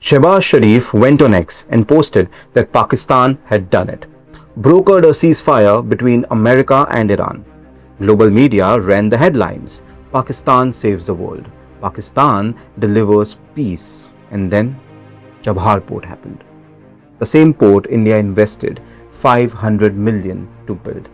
Shehbaz Sharif went on X and posted that Pakistan had done it, brokered a ceasefire between America and Iran. Global media ran the headlines: Pakistan saves the world, Pakistan delivers peace, and then Chabahar port happened. The same port India invested 500 million to build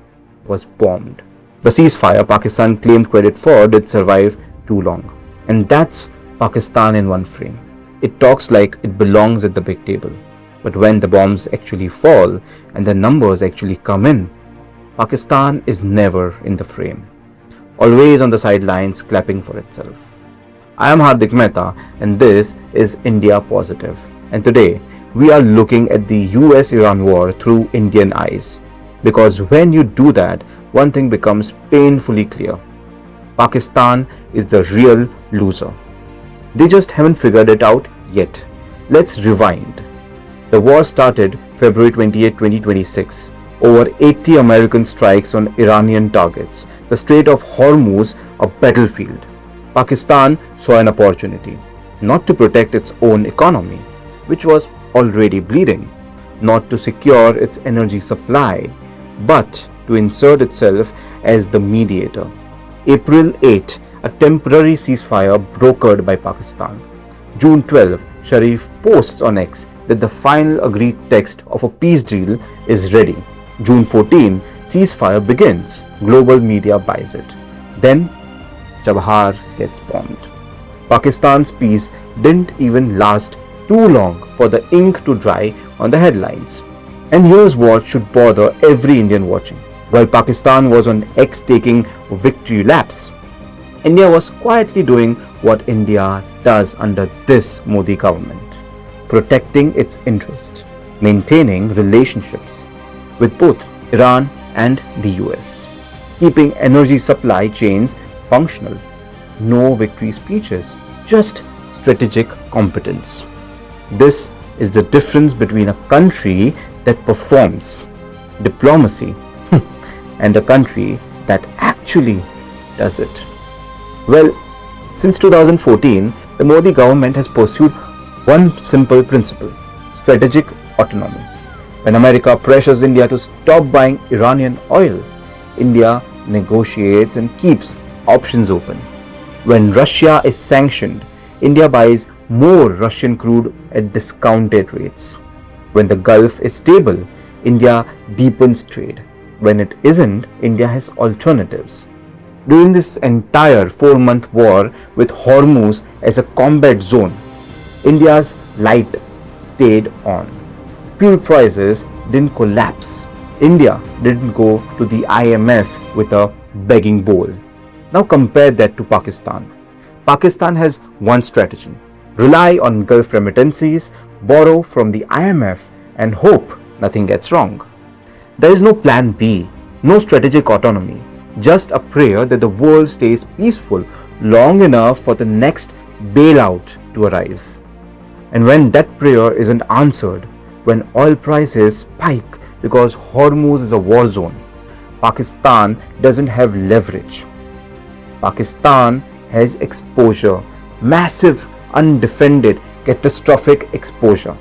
was bombed. The ceasefire Pakistan claimed credit for did survive too long. And that's Pakistan in one frame. It talks like it belongs at the big table. But when the bombs actually fall and the numbers actually come in, Pakistan is never in the frame. Always on the sidelines clapping for itself. I am Hardik Mehta and this is India Positive. And today we are looking at the US-Iran war through Indian eyes. Because when you do that, one thing becomes painfully clear. Pakistan is the real loser. They just haven't figured it out yet. Let's rewind. The war started February 28, 2026. Over 80 American strikes on Iranian targets. The Strait of Hormuz, a battlefield. Pakistan saw an opportunity, not to protect its own economy, which was already bleeding, not to secure its energy supply, but to insert itself as the mediator. April 8, a temporary ceasefire brokered by Pakistan. June 12, Sharif posts on X that the final agreed text of a peace deal is ready. June 14, ceasefire begins. Global media buys it. Then, Chabahar gets bombed. Pakistan's peace didn't even last too long for the ink to dry on the headlines. And here's what should bother every Indian watching. While Pakistan was on X taking victory laps, India was quietly doing what India does under this Modi government, protecting its interest, maintaining relationships with both Iran and the US, keeping energy supply chains functional. No victory speeches, just strategic competence. This is the difference between a country that performs diplomacy and a country that actually does it. Well, since 2014, the Modi government has pursued one simple principle: strategic autonomy. When America pressures India to stop buying Iranian oil, India negotiates and keeps options open. When Russia is sanctioned, India buys more Russian crude at discounted rates. When the Gulf is stable, India deepens trade. When it isn't, India has alternatives. During this entire 4-month war with Hormuz as a combat zone, India's light stayed on. Fuel prices didn't collapse. India didn't go to the IMF with a begging bowl. Now compare that to Pakistan. Pakistan has one strategy: rely on Gulf remittances, borrow from the IMF, and hope nothing gets wrong. There is no plan B, no strategic autonomy, just a prayer that the world stays peaceful long enough for the next bailout to arrive. And when that prayer isn't answered, when oil prices spike because Hormuz is a war zone, Pakistan doesn't have leverage. Pakistan has exposure, massive, undefended, catastrophic exposure.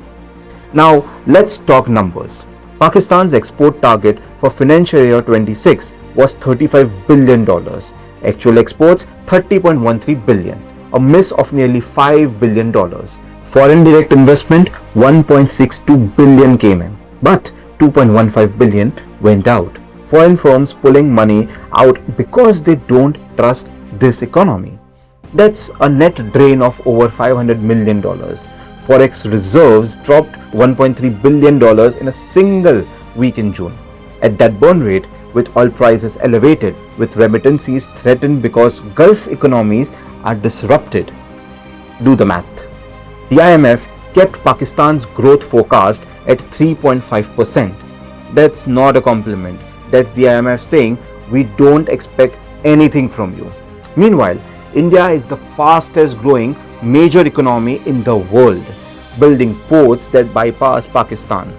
Now let's talk numbers. Pakistan's export target for financial year 26 was $35 billion. Actual exports 30.13 billion, a miss of nearly $5 billion. Foreign direct investment 1.62 billion came in, but 2.15 billion went out. Foreign firms pulling money out because they don't trust this economy. That's a net drain of over $500 million. Forex reserves dropped $1.3 billion in a single week in June. At that burn rate, with oil prices elevated, with remittances threatened because Gulf economies are disrupted. Do the math. The IMF kept Pakistan's growth forecast at 3.5%. That's not a compliment. That's the IMF saying, we don't expect anything from you. Meanwhile, India is the fastest growing major economy in the world, building ports that bypass Pakistan,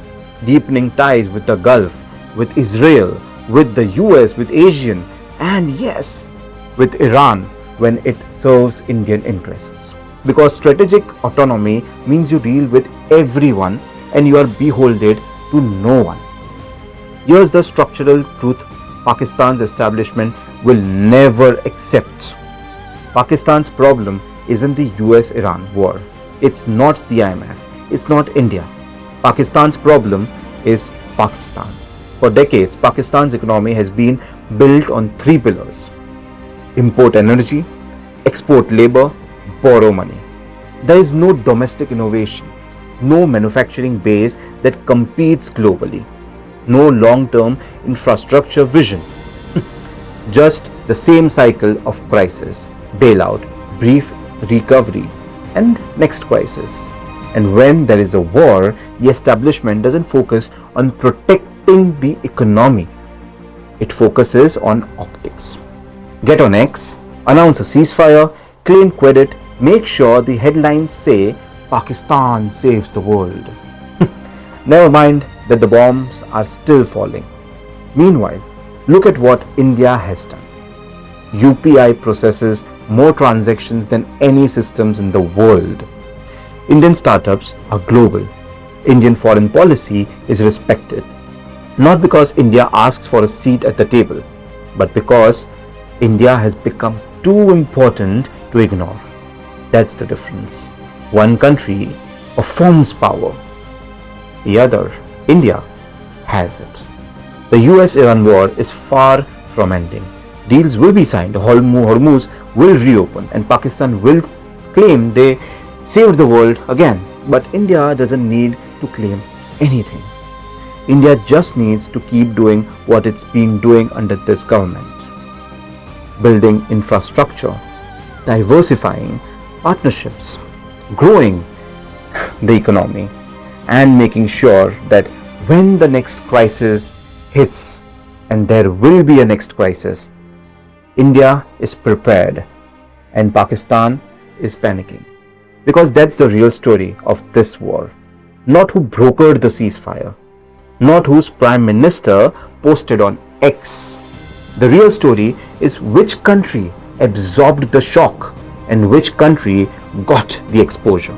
deepening ties with the Gulf, with Israel, with the US, with Asian, and yes, with Iran when it serves Indian interests. Because strategic autonomy means you deal with everyone and you are beholden to no one. Here's the structural truth Pakistan's establishment will never accept. Pakistan's problem isn't the US-Iran war. It's not the IMF. It's not India. Pakistan's problem is Pakistan. For decades, Pakistan's economy has been built on three pillars: import energy, export labor, borrow money. There is no domestic innovation, no manufacturing base that competes globally, no long-term infrastructure vision. Just the same cycle of crisis, bailout, brief recovery, and next crisis. And when there is a war, the establishment doesn't focus on protecting the economy. It focuses on optics. Get on X, announce a ceasefire, claim credit, make sure the headlines say Pakistan saves the world. Never mind that the bombs are still falling. Meanwhile, look at what India has done. UPI processes more transactions than any systems in the world. Indian startups are global. Indian foreign policy is respected. Not because India asks for a seat at the table, but because India has become too important to ignore. That's the difference. One country affirms power. The other, India, has it. The US-Iran war is far from ending. Deals will be signed, Hormuz will reopen, and Pakistan will claim they saved the world again. But India doesn't need to claim anything. India just needs to keep doing what it's been doing under this government. Building infrastructure, diversifying partnerships, growing the economy, and making sure that when the next crisis hits, and there will be a next crisis, India is prepared and Pakistan is panicking. Because that's the real story of this war. Not who brokered the ceasefire, not whose prime minister posted on X. The real story is which country absorbed the shock and which country got the exposure.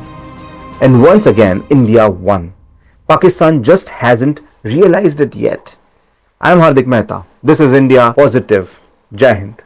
And once again, India won. Pakistan just hasn't realized it yet. I am Hardik Mehta. This is India Positive. Jai Hind.